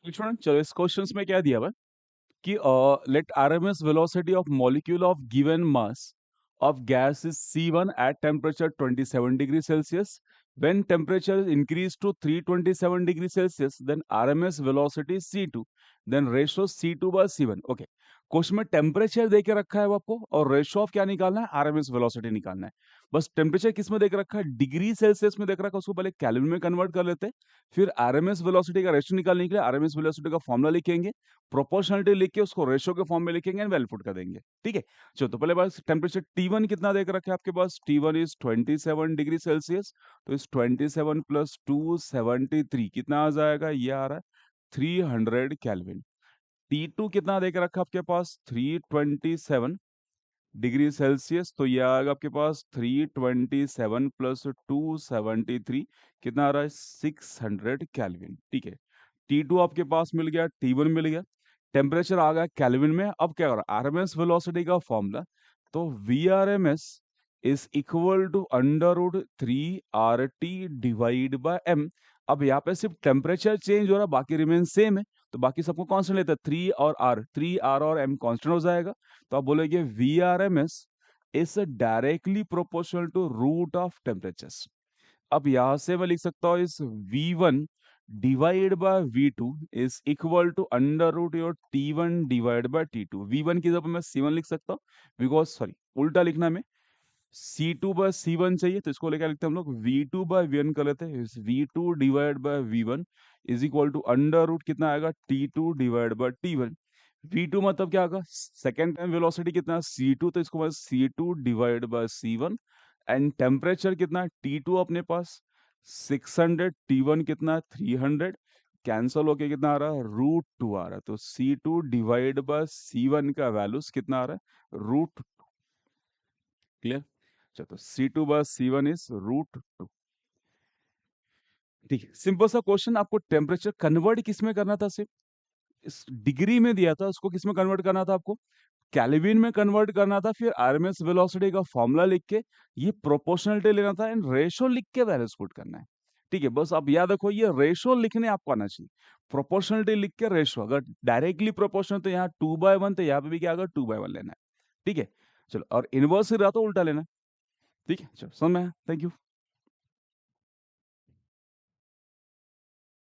Student चलो इस question में क्या दिया हुआ है कि let RMS velocity of molecule of given mass of gas is C1 at temperature 27 degree Celsius. When temperature is increased to 327 degree Celsius, then RMS velocity is C2. Then ratio C2 by C1. Okay. Question में temperature दे के रखा है वो आपको और ratio of क्या निकालना है, आरएमएस वेलोसिटी निकालना है। बस टेम्परेचर किस में देख रखा है, डिग्री सेल्सियस में देख रखा है, उसको पहले केल्विन में कन्वर्ट कर लेते हैं, फिर आरएमएस वेलोसिटी का रेशो निकालने के लिए आरएमएस वेलोसिटी का फॉर्मूला लिखेंगे, प्रोपोर्शनलिटी लिख के उसको रेशो के फॉर्म में लिखेंगे एंड वैल्यू पुट कर देंगे। ठीक है, चलो तो पहले बात टेम्परेचर T1 कितना देख रखा है आपके पास, T1 इज 27 डिग्री सेल्सियस, तो इस 27 प्लस 273 कितना आ जाएगा, ये आ रहा है 300 केल्विन। T2 कितना देख रखा है आपके पास, 327 डिग्री सेल्सियस, तो ये आएगा आपके पास 327 प्लस 273 कितना आ रहा है, 600 केल्विन। ठीक है, T2 आपके पास मिल गया, T1 मिल गया, टेम्परेचर आ गया केल्विन में। अब क्या कर आरएमएस वेलोसिटी का फॉर्मूला, तो V R M S is equal to under root 3RT divide by M. अब यहाँ पे सिर्फ टेम्परेचर चेंज हो रहा है, बाकी रिमेन सेम है, तो बाकी सबको कांस्टेंट लेते हैं, 3R और M कांस्टेंट हो जाएगा। तो आप बोलेंगे V R M S is directly proportional to root of temperatures. अब यहां से मैं लिख सकता हूँ इस V1 divide by V2 is equal to under root your T1 divide by T2। V1 की जगह मैं C1 लिख सकता हूँ, बिकॉज सॉरी उल्टा लिखना है, मैं C2 बाय C1 चाहिए, तो इसको लेकर लिखते हैं हम लोग V2 बाय V1 कर लेते हैं। V2 divide by V1 is equal to under root कितना आएगा, T2 divide by T1। V2 मतलब क्या आएगा, सेकेंड टाइम वेलोसिटी कितना है C2, तो इसको मैं C2 divide by C1। And temperature कितना है T2 अपने पास 600, T1 कितना है 300, कैंसल होके कितना आ रहा है, √2 आ रहा है। तो C2 डिवाइड बाय C1 का वैल्यूज कितना आ रहा है, √2। क्लियर, चलो तो C2 बाय C1 इज √2। ठीक है, सिंपल सा क्वेश्चन, आपको टेम्परेचर कन्वर्ट किस में करना था, सिर्फ इस डिग्री में दिया था, उसको किस में कन्वर्ट करना था आपको, केल्विन में कन्वर्ट करना था, फिर आरएमएस वेलोसिटी का फॉर्मूला लिख के ये प्रोपोर्शनलिटी लेना था एंड रेशो लिख के वैल्यूज पुट करना है। ठीक है, बस आप याद रखो ये रेशो लिखने आपको आना चाहिए, प्रोपोर्शनलिटी लिख के रेशो, अगर डायरेक्टली प्रोपोर्शनल तो यहाँ 2/1, तो यहाँ पे भी क्या आएगा 2/1 लेना है। ठीक है, चलो, और इनवर्स ही रहा तो उल्टा लेना है। ठीक है, चलो समझ में आया, थैंक यू।